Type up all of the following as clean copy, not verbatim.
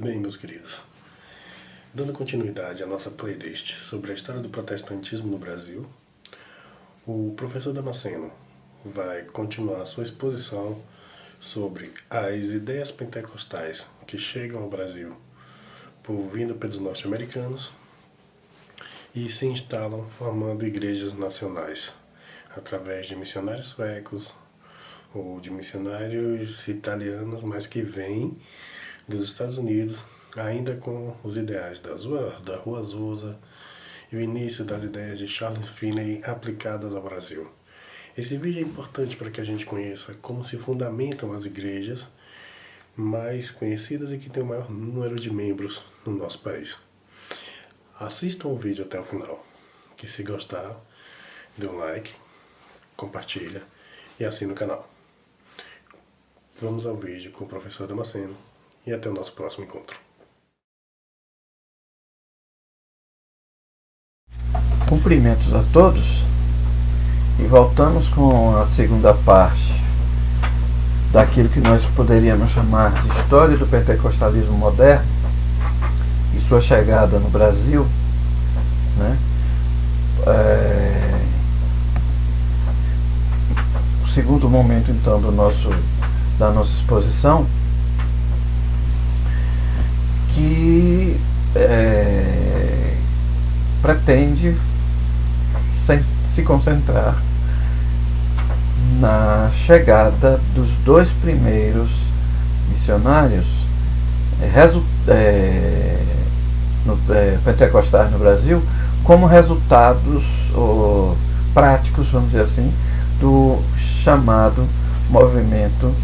Bem, meus queridos, dando continuidade à nossa playlist sobre a história do protestantismo no Brasil, o professor Damasceno vai continuar sua exposição sobre as ideias pentecostais que chegam ao Brasil por vindo pelos norte-americanos e se instalam formando igrejas nacionais através de missionários suecos ou de missionários italianos, mas que vêm dos Estados Unidos, ainda com os ideais da Rua Azusa e o início das ideias de Charles Finney aplicadas ao Brasil. Esse vídeo é importante para que a gente conheça como se fundamentam as igrejas mais conhecidas e que têm o maior número de membros no nosso país. Assistam o vídeo até o final, que se gostar, dê um like, compartilha e assine o canal. Vamos ao vídeo com o professor Damasceno e até o nosso próximo encontro. Cumprimentos a todos e voltamos com a segunda parte daquilo que nós poderíamos chamar de história do pentecostalismo moderno e sua chegada no Brasil, né? O segundo momento então da nossa exposição, que pretende se concentrar na chegada dos dois primeiros missionários pentecostais no Brasil, como resultados práticos, vamos dizer assim, do chamado movimento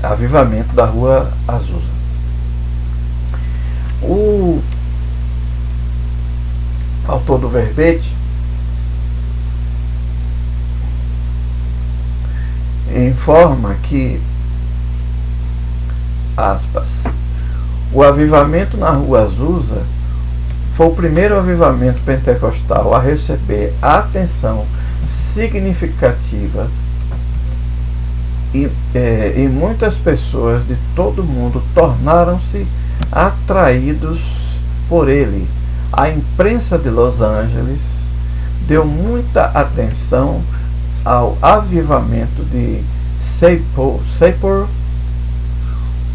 Avivamento da Rua Azusa. O autor do verbete informa que, aspas, o avivamento na Rua Azusa foi o primeiro avivamento pentecostal a receber atenção significativa e muitas pessoas de todo o mundo tornaram-se atraídos por ele. A imprensa de Los Angeles deu muita atenção ao avivamento de Seymour,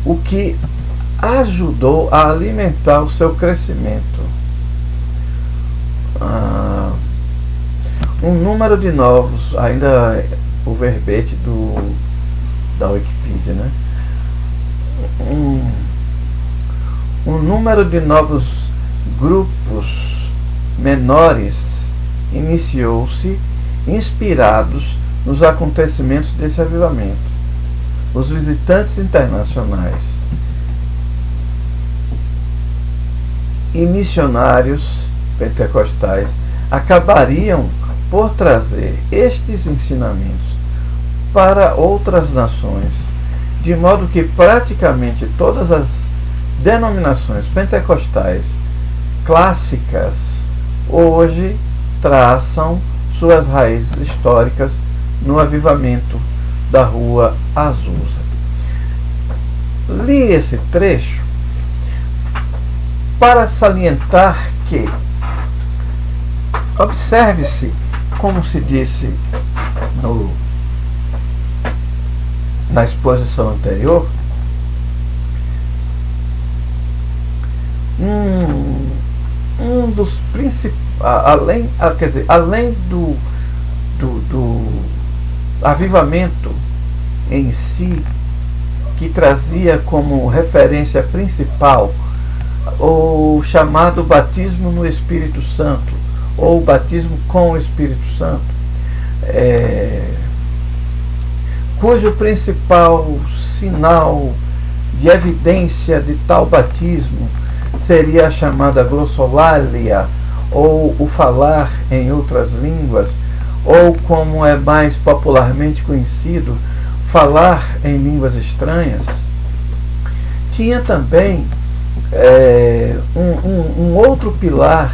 o que ajudou a alimentar o seu crescimento. Um número de novos, ainda o verbete da Wikipedia, né? Um número de novos grupos menores iniciou-se, inspirados nos acontecimentos desse avivamento. Os visitantes internacionais e missionários pentecostais acabariam por trazer estes ensinamentos para outras nações, de modo que praticamente todas as denominações pentecostais clássicas hoje traçam suas raízes históricas no avivamento da Rua Azusa. Li esse trecho para salientar que, observe-se, como se disse na exposição anterior, um dos principais, além do avivamento em si, que trazia como referência principal o chamado batismo no Espírito Santo, ou batismo com o Espírito Santo, cujo principal sinal de evidência de tal batismo seria a chamada glossolalia, ou o falar em outras línguas, ou, como é mais popularmente conhecido, falar em línguas estranhas. Tinha também um outro pilar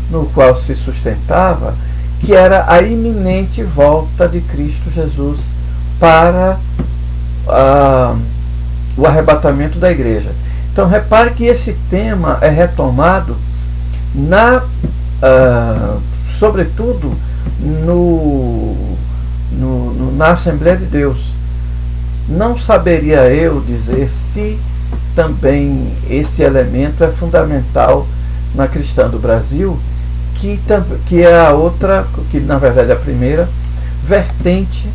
no qual se sustentava, que era a iminente volta de Cristo Jesus para o arrebatamento da igreja. Então repare que esse tema é retomado sobretudo na Assembleia de Deus. Não saberia eu dizer se também esse elemento é fundamental na Cristã do Brasil, que é a outra, que na verdade é a primeira vertente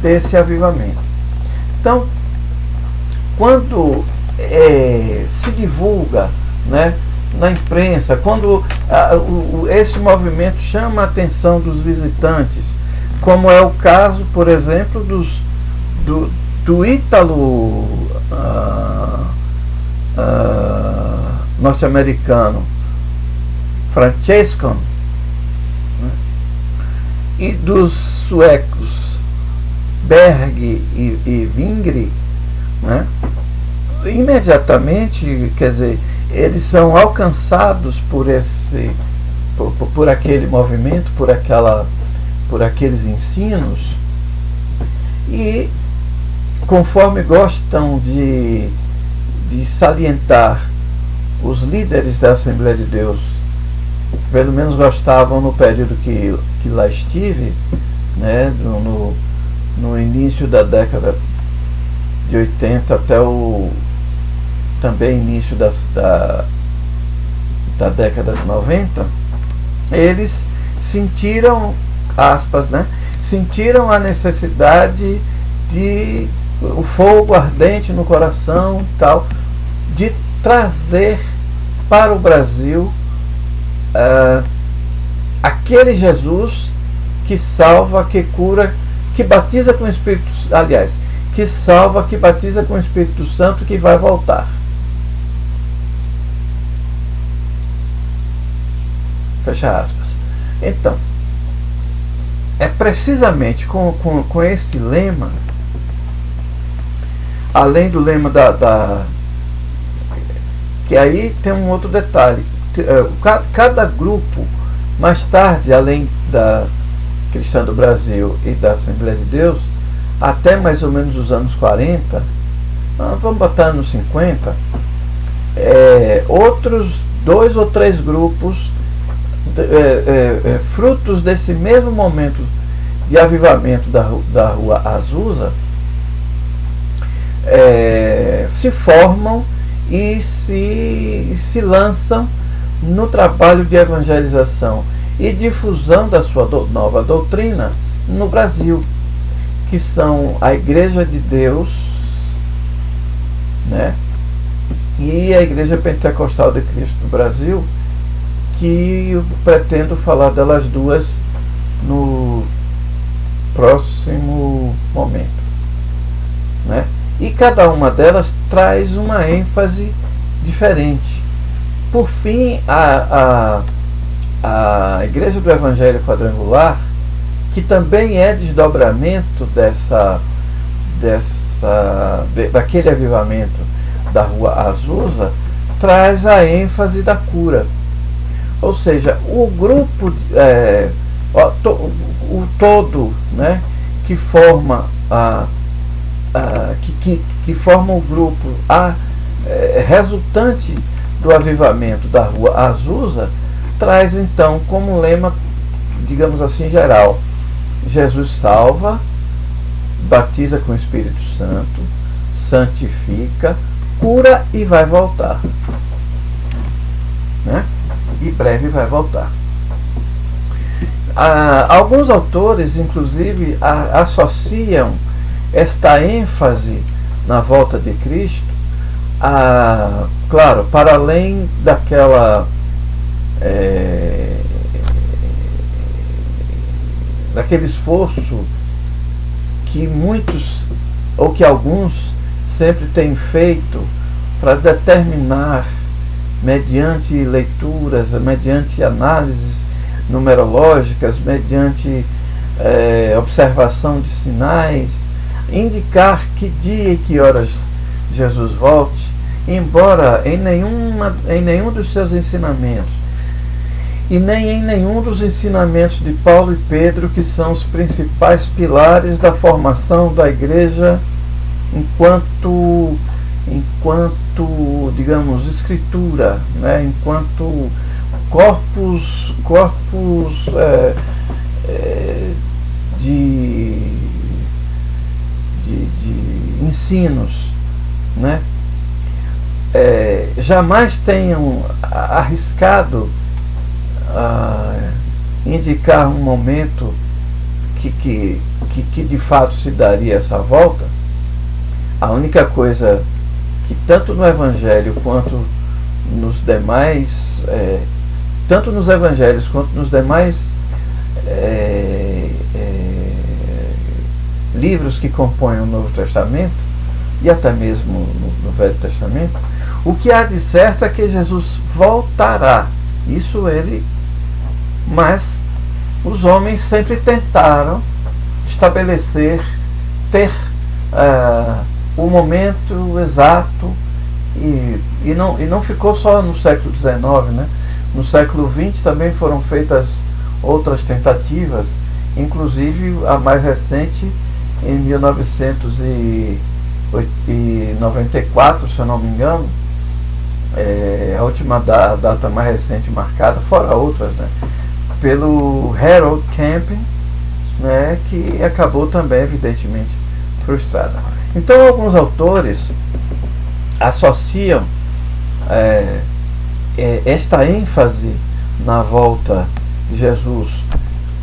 desse avivamento. Então, quando se divulga, né, na imprensa, quando esse movimento chama a atenção dos visitantes, como é o caso, por exemplo, do ítalo norte-americano Francescon, né, e dos suecos Berg e Vingre, né, imediatamente, quer dizer, eles são alcançados por aquele movimento, por aqueles ensinos, e conforme gostam de salientar os líderes da Assembleia de Deus, pelo menos gostavam no período que lá estive, né, no início da década de 80 até também início da década de 90, eles sentiram, aspas, né, sentiram a necessidade de o fogo ardente no coração, tal, de trazer para o Brasil aquele Jesus que salva, que cura, que batiza com o Espírito, aliás, que salva, que batiza com o Espírito Santo, que vai voltar. Fecha aspas. Então, é precisamente com esse lema, além do lema que aí tem um outro detalhe. Cada grupo, mais tarde, além da Cristã do Brasil e da Assembleia de Deus, até mais ou menos os anos 40, vamos botar nos 50, outros 2 ou 3 grupos, frutos desse mesmo momento de avivamento da Rua Azusa, se formam e se lançam no trabalho de evangelização e difusão da sua nova doutrina no Brasil, que são a Igreja de Deus, né, e a Igreja Pentecostal de Cristo do Brasil, que eu pretendo falar delas duas no próximo momento, né? E cada uma delas traz uma ênfase diferente. Por fim, a Igreja do Evangelho Quadrangular, que também é desdobramento daquele avivamento da Rua Azusa, traz a ênfase da cura. Ou seja, o grupo, o todo, né, que forma que forma o grupo resultante do avivamento da Rua Azusa, traz então como lema, digamos assim, geral: Jesus salva, batiza com o Espírito Santo, santifica, cura e vai voltar, né? E breve vai voltar. Alguns autores, inclusive, associam esta ênfase na volta de Cristo, claro, para além daquele esforço que muitos, ou que alguns, sempre têm feito para determinar, mediante leituras, mediante análises numerológicas, mediante observação de sinais, indicar que dia e que horas Jesus volte, embora em nenhum dos seus ensinamentos, e nem em nenhum dos ensinamentos de Paulo e Pedro, que são os principais pilares da formação da igreja enquanto enquanto, digamos, escritura, né, enquanto corpos de ensinos, né, jamais tenham arriscado indicar um momento que de fato se daria essa volta. A única coisa que tanto no Evangelho quanto nos demais, tanto nos Evangelhos quanto nos demais livros que compõem o Novo Testamento, e até mesmo no Velho Testamento, o que há de certo é que Jesus voltará. Isso ele... Mas os homens sempre tentaram estabelecer, ter o momento exato, e não ficou só no século XIX, né? No século XX também foram feitas outras tentativas, inclusive a mais recente em 1994, se eu não me engano, a última data mais recente marcada, fora outras, né, pelo Harold Camping, né, que acabou também evidentemente frustrada. Então alguns autores associam esta ênfase na volta de Jesus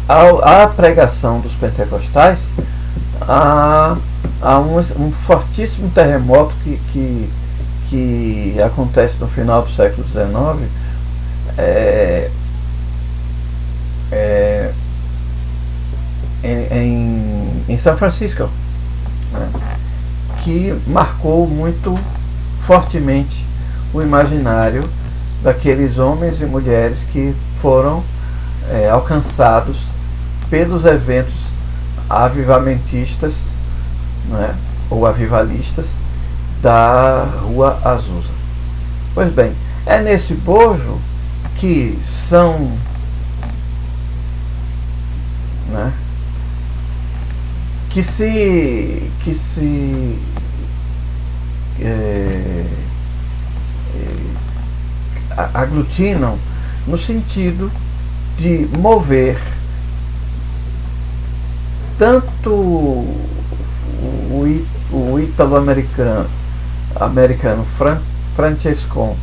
à pregação dos pentecostais, a um fortíssimo terremoto que acontece no final do século XIX, em São Francisco, né, que marcou muito fortemente o imaginário daqueles homens e mulheres que foram alcançados pelos eventos avivamentistas, né, ou avivalistas da Rua Azusa. Pois bem, é nesse bojo que são, né, que se aglutinam no sentido de mover tanto o ítalo-americano Francescon,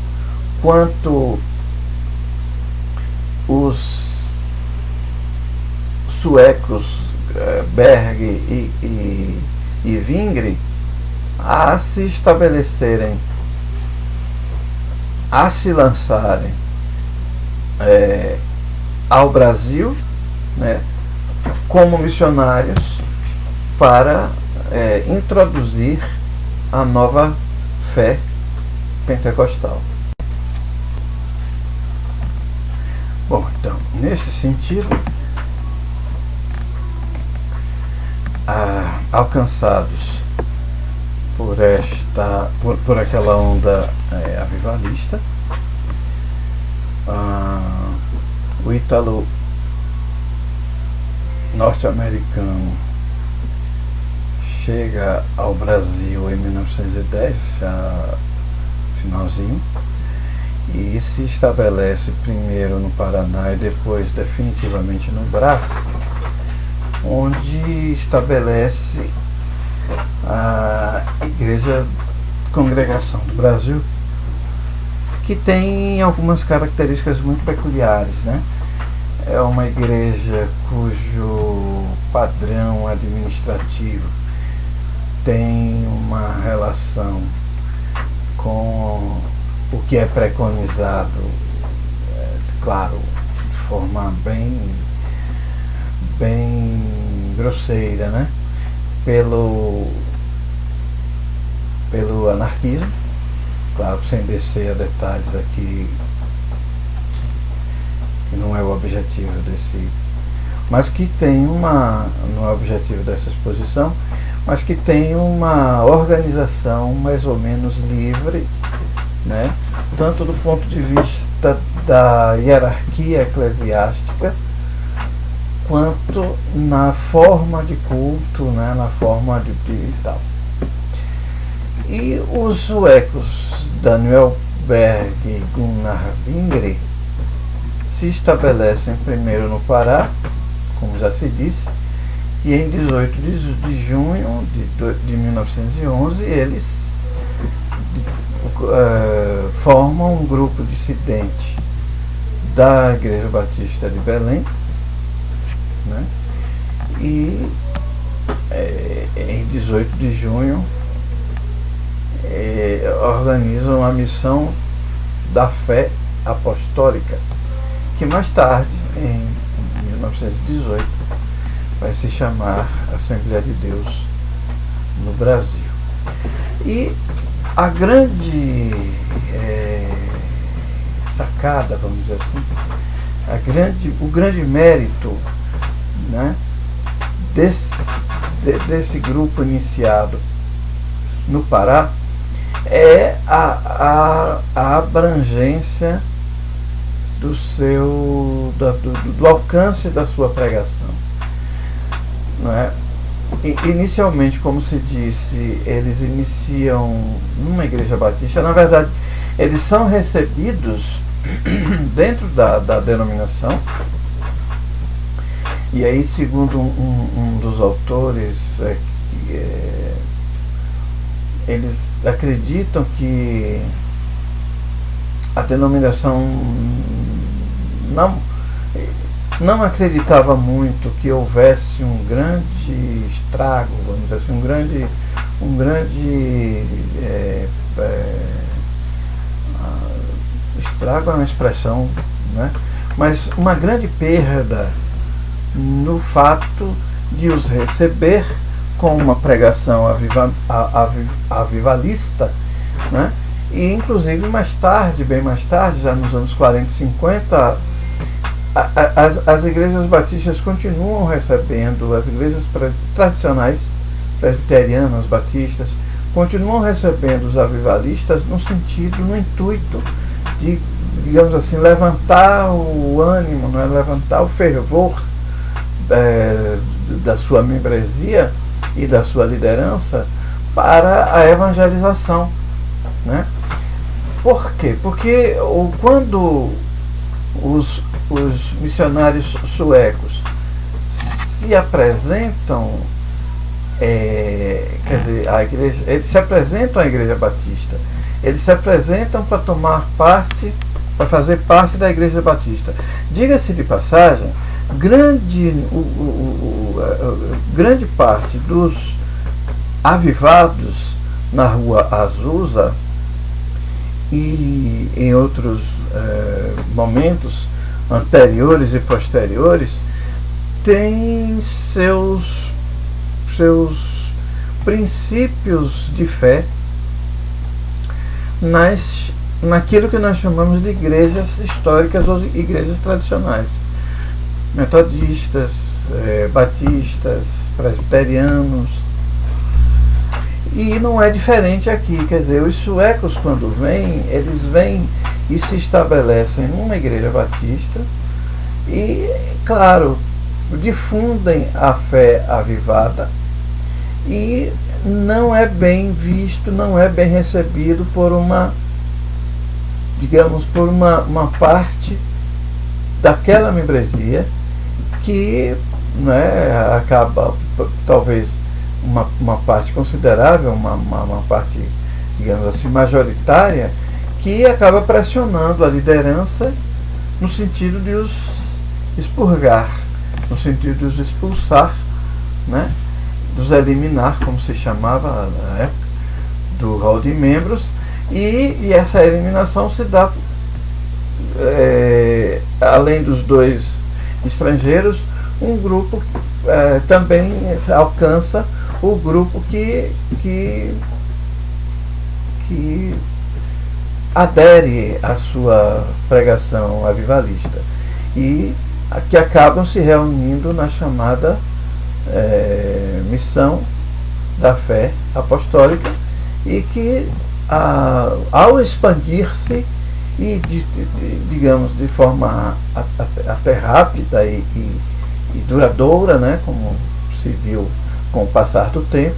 quanto os suecos Berg e Vingre a se estabelecerem, a se lançarem ao Brasil, né, como missionários para introduzir a nova fé pentecostal. Bom, então, nesse sentido, alcançados por aquela onda avivalista, o ítalo norte-americano chega ao Brasil em 1910, já finalzinho, e se estabelece primeiro no Paraná e depois definitivamente no Brás, onde estabelece a Igreja Congregação do Brasil, que tem algumas características muito peculiares, né? É uma igreja cujo padrão administrativo tem uma relação com o que é preconizado, claro, de forma bem grosseira, né, pelo anarquismo, claro, sem descer a detalhes aqui, que não é o objetivo mas que tem não é o objetivo dessa exposição, mas que tem uma organização mais ou menos livre, né, tanto do ponto de vista da hierarquia eclesiástica, quanto na forma de culto, né, na forma de tal. E os suecos Daniel Berg e Gunnar Wingre se estabelecem primeiro no Pará, como já se disse, e em 18 de junho de 1911 eles formam um grupo dissidente da Igreja Batista de Belém, né? E em 18 de junho organizam a Missão da Fé Apostólica, que mais tarde, em 1918, vai se chamar Assembleia de Deus no Brasil. E a grande sacada, vamos dizer assim, o grande mérito, né, desse grupo iniciado no Pará é a abrangência do alcance da sua pregação. Não é? Inicialmente, como se disse, eles iniciam numa igreja batista. Na verdade, eles são recebidos dentro da denominação. E aí, segundo um dos autores, eles acreditam que a denominação não acreditava muito que houvesse um grande estrago, vamos dizer assim, um grande estrago é uma expressão, né? Mas uma grande perda no fato de os receber com uma pregação avivalista, né? E inclusive mais tarde, bem mais tarde, já nos anos 40 e 50, as igrejas batistas continuam recebendo, as igrejas tradicionais presbiterianas, batistas, continuam recebendo os avivalistas no intuito de, digamos assim, levantar o ânimo, não é? Levantar o fervor da sua membresia e da sua liderança para a evangelização, né? Por quê? Porque quando os missionários suecos se apresentam, quer dizer, a igreja, eles se apresentam à Igreja Batista, eles se apresentam para tomar parte, para fazer parte da Igreja Batista. Diga-se de passagem, grande parte dos avivados na Rua Azusa e em outros momentos anteriores e posteriores tem seus princípios de fé naquilo que nós chamamos de igrejas históricas ou igrejas tradicionais, metodistas, batistas, presbiterianos. E não é diferente aqui, quer dizer, os suecos quando vêm, eles vêm e se estabelecem numa igreja batista e, claro, difundem a fé avivada e não é bem visto, não é bem recebido por uma parte daquela membresia que, né, acaba, talvez uma parte considerável, uma parte, digamos assim, majoritária, que acaba pressionando a liderança no sentido de os expurgar, no sentido de os expulsar, né, dos eliminar, como se chamava na época, do rol de membros, e essa eliminação se dá, além dos dois estrangeiros, um grupo também alcança o grupo que adere à sua pregação avivalista e que acabam se reunindo na chamada Missão da Fé Apostólica e que ao expandir-se e digamos de forma até rápida e duradoura, né, como se viu com o passar do tempo,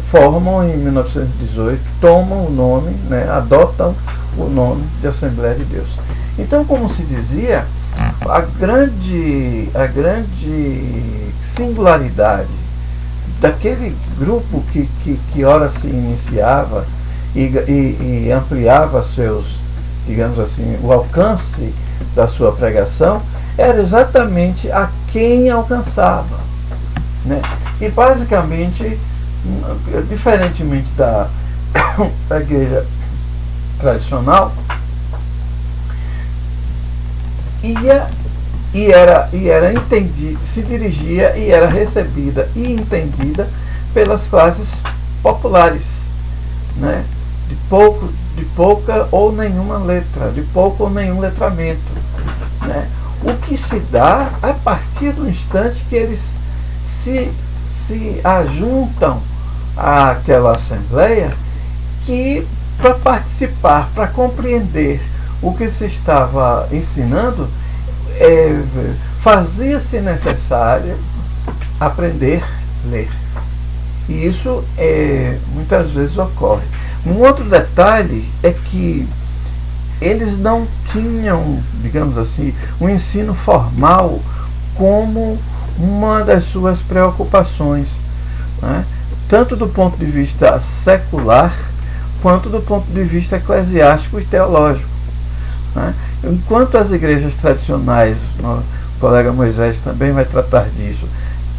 formam em 1918, tomam o nome, né, adotam o nome de Assembleia de Deus. Então, como se dizia, a grande singularidade daquele grupo que ora se iniciava e ampliava seus, digamos assim, o alcance da sua pregação, era exatamente a quem alcançava, né? E basicamente, diferentemente da igreja tradicional, era entendida, se dirigia e era recebida e entendida pelas classes populares, né? de pouca ou nenhuma letra, de pouco ou nenhum letramento, né? O que se dá a partir do instante que eles se ajuntam àquela assembleia, que para participar, para compreender o que se estava ensinando, fazia-se necessário aprender a ler. E isso muitas vezes ocorre. Um outro detalhe é que eles não tinham, digamos assim, um ensino formal como uma das suas preocupações, né? Tanto do ponto de vista secular, quanto do ponto de vista eclesiástico e teológico, né? Enquanto as igrejas tradicionais, o colega Moisés também vai tratar disso,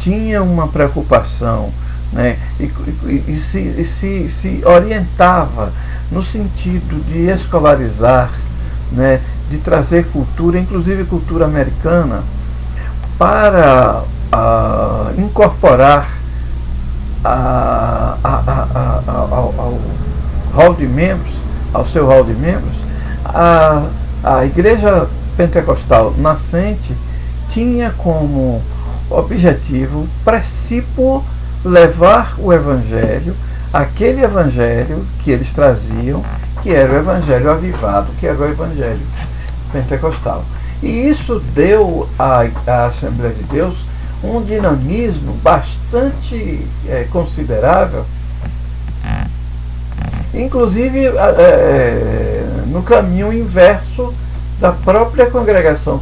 tinham uma preocupação, né, e se orientava no sentido de escolarizar, né, de trazer cultura, inclusive cultura americana, para incorporar ao hall de membros, ao seu hall de membros, a igreja pentecostal nascente tinha como objetivo principal levar o evangelho, aquele evangelho que eles traziam, que era o evangelho avivado, que era o evangelho pentecostal. E isso deu à Assembleia de Deus um dinamismo bastante considerável, inclusive no caminho inverso da própria Congregação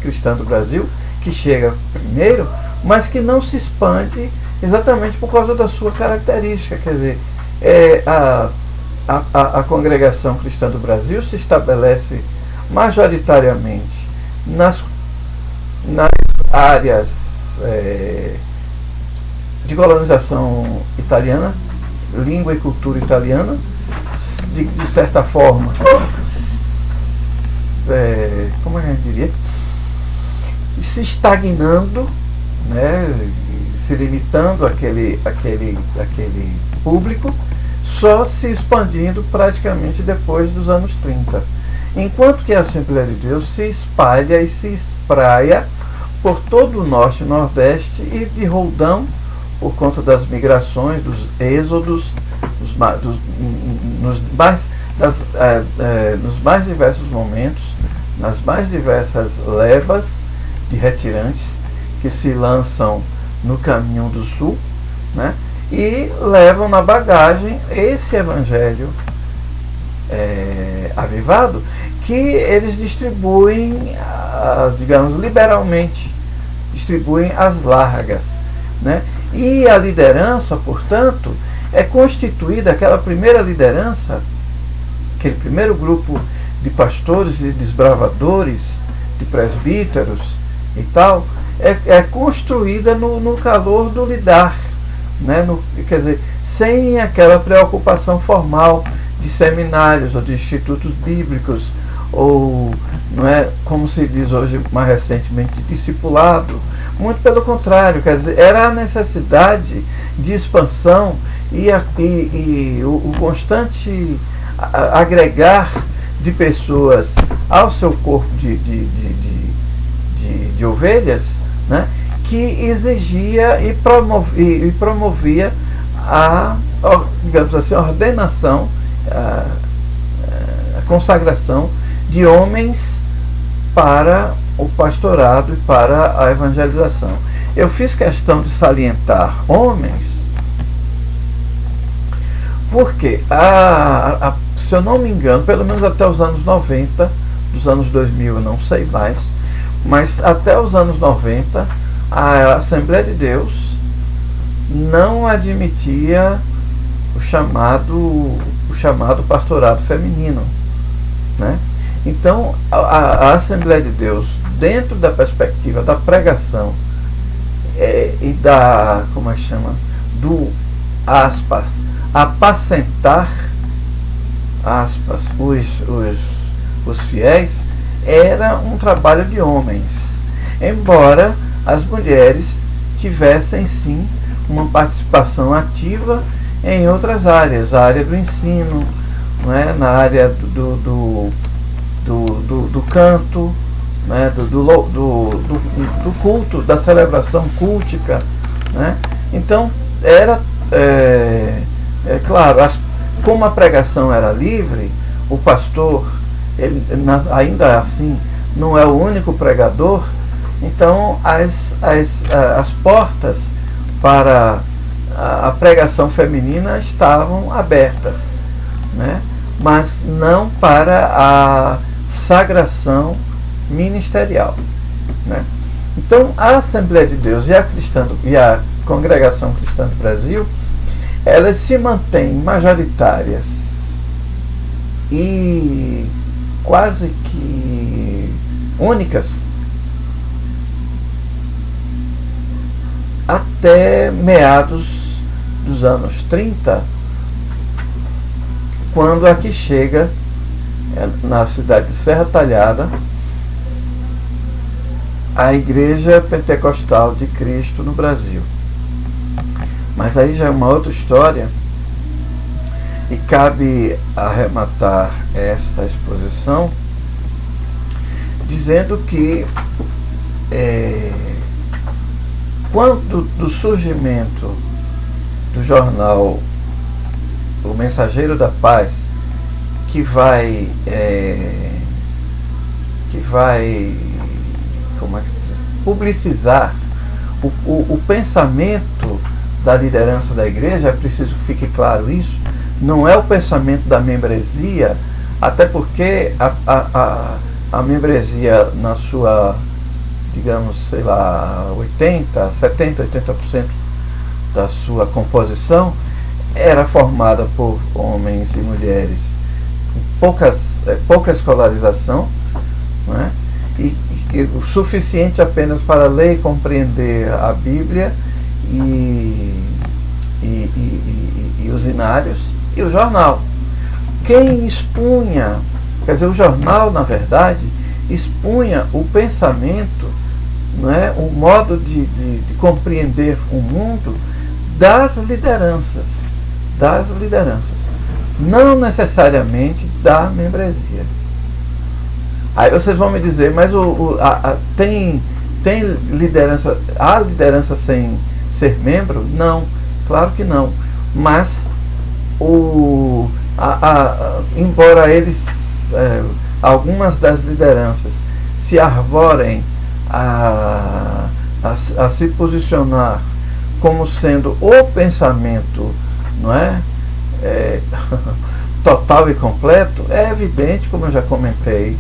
Cristã do Brasil, que chega primeiro, mas que não se expande exatamente por causa da sua característica. Quer dizer, a Congregação Cristã do Brasil se estabelece majoritariamente nas áreas de colonização italiana, língua e cultura italiana, de certa forma, como a gente diria, se estagnando, né, se limitando àquele público, só se expandindo praticamente depois dos anos 30. Enquanto que a Assembleia de Deus se espalha e se espraia por todo o norte e nordeste e de roldão, por conta das migrações, dos êxodos, nos mais diversos momentos, nas mais diversas levas de retirantes que se lançam no caminho do sul, né, e levam na bagagem esse evangelho avivado, que eles distribuem, digamos, liberalmente, distribuem às largas, né? E a liderança, portanto, é constituída, aquela primeira liderança, aquele primeiro grupo de pastores e desbravadores, de presbíteros e tal, é construída no calor do lidar, né? Quer dizer, sem aquela preocupação formal de seminários ou de institutos bíblicos, ou, não é, como se diz hoje mais recentemente, de discipulado. Muito pelo contrário, quer dizer, era a necessidade de expansão e o constante agregar de pessoas ao seu corpo de ovelhas, né, que exigia e promovia digamos assim, a ordenação, a consagração de homens para o pastorado e para a evangelização. Eu fiz questão de salientar homens, Porque, se eu não me engano, pelo menos até os anos 90, dos anos 2000 eu não sei mais, mas até os anos 90, a Assembleia de Deus não admitia o chamado pastorado feminino, né? Então, a Assembleia de Deus, dentro da perspectiva da pregação e da, como é que chama, do, aspas, apacentar, aspas, os fiéis, era um trabalho de homens, embora as mulheres tivessem sim uma participação ativa em outras áreas, a área do ensino, não é? Na área do canto, né? do culto, da celebração cultica, né? Então, era, claro, como a pregação era livre, o pastor, ele, ainda assim, não é o único pregador, então as portas para a pregação feminina estavam abertas, né? Mas não para a sagração ministerial, né? Então, a Assembleia de Deus e a Congregação Cristã do Brasil, elas se mantêm majoritárias e quase que únicas até meados dos anos 30, quando aqui chega, na cidade de Serra Talhada, a Igreja Pentecostal de Cristo no Brasil. Mas aí já é uma outra história, e cabe arrematar essa exposição dizendo que quando do surgimento do jornal O Mensageiro da Paz, que vai como é que se diz? Publicizar o pensamento da liderança da igreja, é preciso que fique claro isso, não é o pensamento da membresia, até porque a membresia na sua, digamos, sei lá, 70, 80% da sua composição era formada por homens e mulheres com pouca escolarização, né? E o suficiente apenas para ler e compreender a Bíblia e os inários e o jornal. Quem expunha, quer dizer, o jornal, na verdade, expunha o pensamento, não é, o modo de compreender o mundo das lideranças, não necessariamente da membresia. Aí vocês vão me dizer, mas tem liderança, há liderança sem ser membro? Não, claro que não. Mas embora eles, algumas das lideranças se arvorem a se posicionar como sendo o pensamento, não é, total e completo, é evidente, como eu já comentei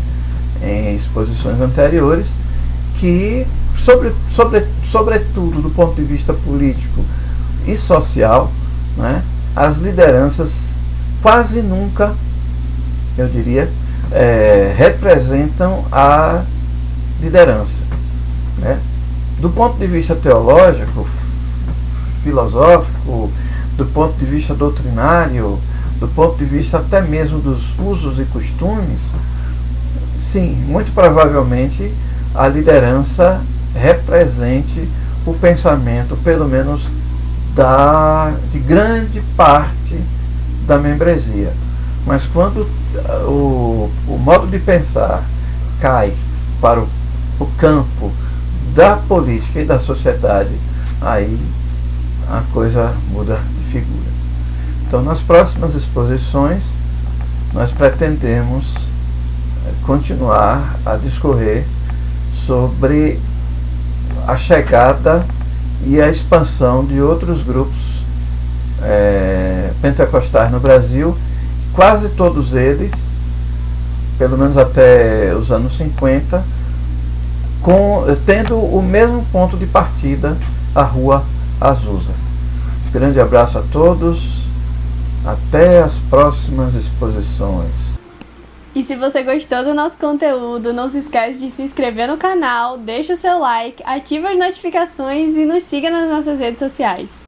em exposições anteriores, que sobretudo do ponto de vista político e social, né, as lideranças quase nunca, eu diria, representam a liderança, né? Do ponto de vista teológico, filosófico, do ponto de vista doutrinário, do ponto de vista até mesmo dos usos e costumes, sim, muito provavelmente a liderança represente o pensamento, pelo menos de grande parte da membresia. Mas quando o modo de pensar cai para o campo da política e da sociedade, aí a coisa muda de figura. Então, nas próximas exposições, nós pretendemos continuar a discorrer sobre a chegada e a expansão de outros grupos pentecostais no Brasil, quase todos eles, pelo menos até os anos 50, tendo o mesmo ponto de partida, a Rua Azusa. Grande abraço a todos, até as próximas exposições. E se você gostou do nosso conteúdo, não se esquece de se inscrever no canal, deixa o seu like, ativa as notificações e nos siga nas nossas redes sociais.